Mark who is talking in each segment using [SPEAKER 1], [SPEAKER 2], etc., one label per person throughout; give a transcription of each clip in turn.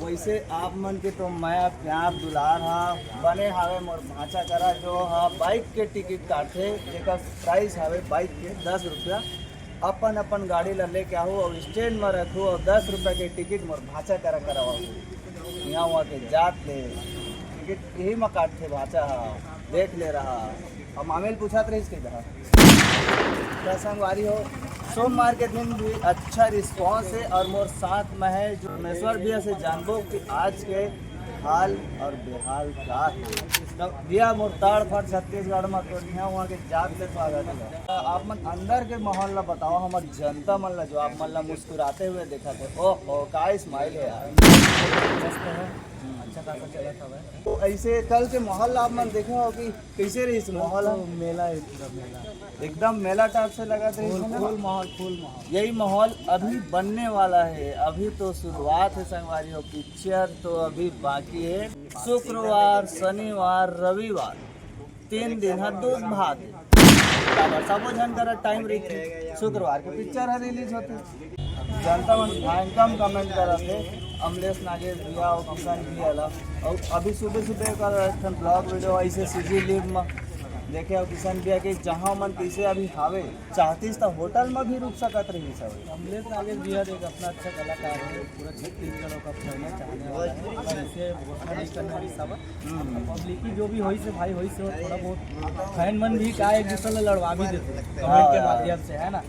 [SPEAKER 1] वैसे आप मन के तो मैं प्यार दुलार हा बने हावे मोर भाचा करा जो हा बाइक के टिकट काटे जेकर प्राइस हावे बाइक के 10 रुपया। अपन अपन गाड़ी ला लेके आहू और स्टैंड में रखू और 10 रुपया के टिकट मोर भाचा करा करवाऊ। यहाँ वहाँ के जात ले टिकट यही में काटते भाचा हा देख ले रहा। अब मामेल पूछा रही इसके क्या संगवारी हो। सोमवार के दिन भी अच्छा रिस्पांस है और मोर साथ में है जो मेश्वर भैया से जानबो कि आज के हाल और बेहाल क्या है। तो भैया मोर ताड़ फट छत्तीसगढ़ में तो यहाँ वहाँ के जात से स्वागत है। आप मन अंदर के माहौल ला बताओ हमारे जनता मन ला जो आप मन ला मुस्कुराते हुए देखा थे। ओह का स्माइल है यार, मस्त है, अच्छा खासा चला था। तो ऐसे कल के माहौल आप मन देखे हो कि कैसे रही इस माहौल
[SPEAKER 2] मेला
[SPEAKER 1] एकदम मेला टाइप से लगा था।
[SPEAKER 2] फुल माहौल
[SPEAKER 1] यही माहौल अभी बनने वाला है। अभी तो शुरुआत है संगवारी हो, पिक्चर तो अभी बाकी है। शुक्रवार शनिवार रविवार 3 दिन है दूध भात सबो जन कर टाइम रही थी। शुक्रवार के पिक्चर है रिलीज होती। जनता मन भयंकर कमेंट कर थे अमलेश नागेश भैया और किसान भैया ला। और अभी सुबह सुबह का ब्लॉग वीडियो ऐसे सीजी लिव में देखे और किसान भैया के जहाँ मन कैसे अभी हावे चाहती तो होटल में भी रुक सकत रही सब।
[SPEAKER 2] अमलेश नागेश भैया एक अपना अच्छा कलाकार है, पूरा छत्तीसगढ़ का फैला चाहने वाला है। ऐसे घोषणा नहीं करने वाली सब पब्लिकी जो भी होई से भाई होई से थोड़ा बहुत फैन मन भी का एक दूसरे लड़वा भी देते कमेंट के माध्यम से, है ना।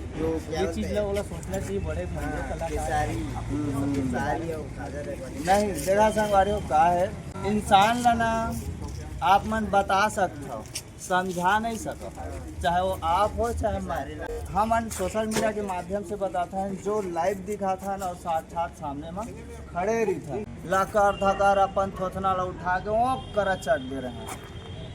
[SPEAKER 2] ये चीज़ ला वाला सोचना चाहिए बड़े कलाकार
[SPEAKER 1] नहीं जगह संगवारी हो का है। इंसान ला ना आप मन बता सकते हो समझा नहीं सको, चाहे वो आप हो चाहे मैं। हम सोशल मीडिया के माध्यम से बताते हैं जो लाइव दिखाता है ना और साक्षात सामने में खड़े रही था लाकर धकार अपन थोथना ला उठा के वो करा चट दे रहे हैं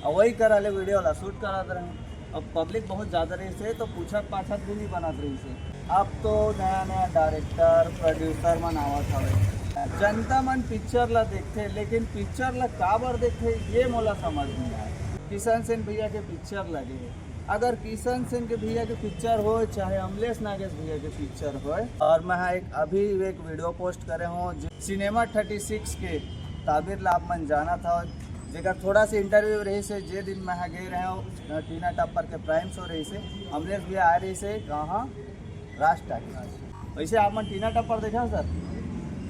[SPEAKER 1] और वही करा ले वीडियो ला शूट करा दे रहे हैं। अब पब्लिक बहुत ज़्यादा रही से तो पूछत पाछत भी नहीं बना रही से। अब तो नया नया डायरेक्टर प्रोड्यूसर मन आवत हवे। जनता मन पिक्चर ला देखते लेकिन पिक्चर ला काबर देखते ये मोला समझ नहीं आया। किशन सेन भैया के पिक्चर लगे अगर किशन सेन के भैया के पिक्चर हो चाहे अमलेश नागेश भैया के पिक्चर हो। और मैं अभी एक वीडियो पोस्ट करे हूँ सिनेमा 36 के ताबिर ला आप मन जाना था जेकर थोड़ा सा इंटरव्यू रही से जे दिन मैं गए रहे हो टीना टप्पर के प्राइम शो रही से अमलेश भैया आ रही से कहाँ राज टाइम। वैसे आप मन टीना टप्पर देखा सर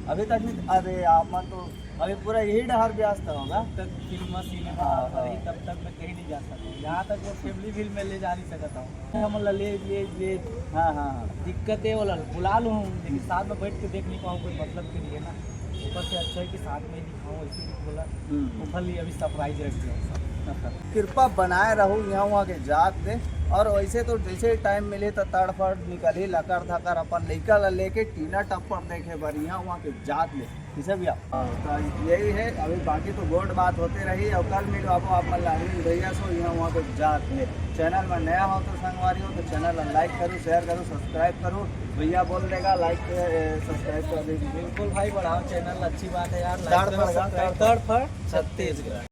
[SPEAKER 1] अभी तक नहीं। अरे आप मन तो अभी पूरा यही डहर व्यस्त होगा
[SPEAKER 2] तक फिल्म सिनेमा तब तक मैं कहीं नहीं जा सकता हूँ। यहाँ तक वो फैमिली फिल्म में ले जा नहीं सकता हूँ। हम ले
[SPEAKER 1] हाँ
[SPEAKER 2] दिक्कत है वाला बुला लूँ लेकिन साथ में बैठ के देख नहीं पाऊँ कोई मतलब के लिए ना। ऊपर से अच्छा है कि साथ में ही दिखाऊँ ऐसे कुछ बोला ऊपर लिए अभी सरप्राइज रख दिया।
[SPEAKER 1] कृपा बनाए रहूँ यहाँ वहाँ के जात दे। और वैसे तो जैसे टाइम मिले तो तड़फड़ निकल ही लकर धकर अपन लड़का ला लेके टीना टप्पर देखे बार यहाँ वहाँ के जात ले किसे भी तो यही है। अभी बाकी तो गोड बात होते रही और कल मिलो आप मन लाइन भैया सो यहाँ वहाँ के जात ले। चैनल में नया हो तो संगवारी हो तो चैनल लाइक करूँ शेयर करूँ सब्सक्राइब करूँ। भैया बोल देगा लाइक सब्सक्राइब कर दीजिए।
[SPEAKER 2] बिल्कुल भाई बढ़ाओ चैनल अच्छी बात है यार।
[SPEAKER 1] छत्तीसगढ़।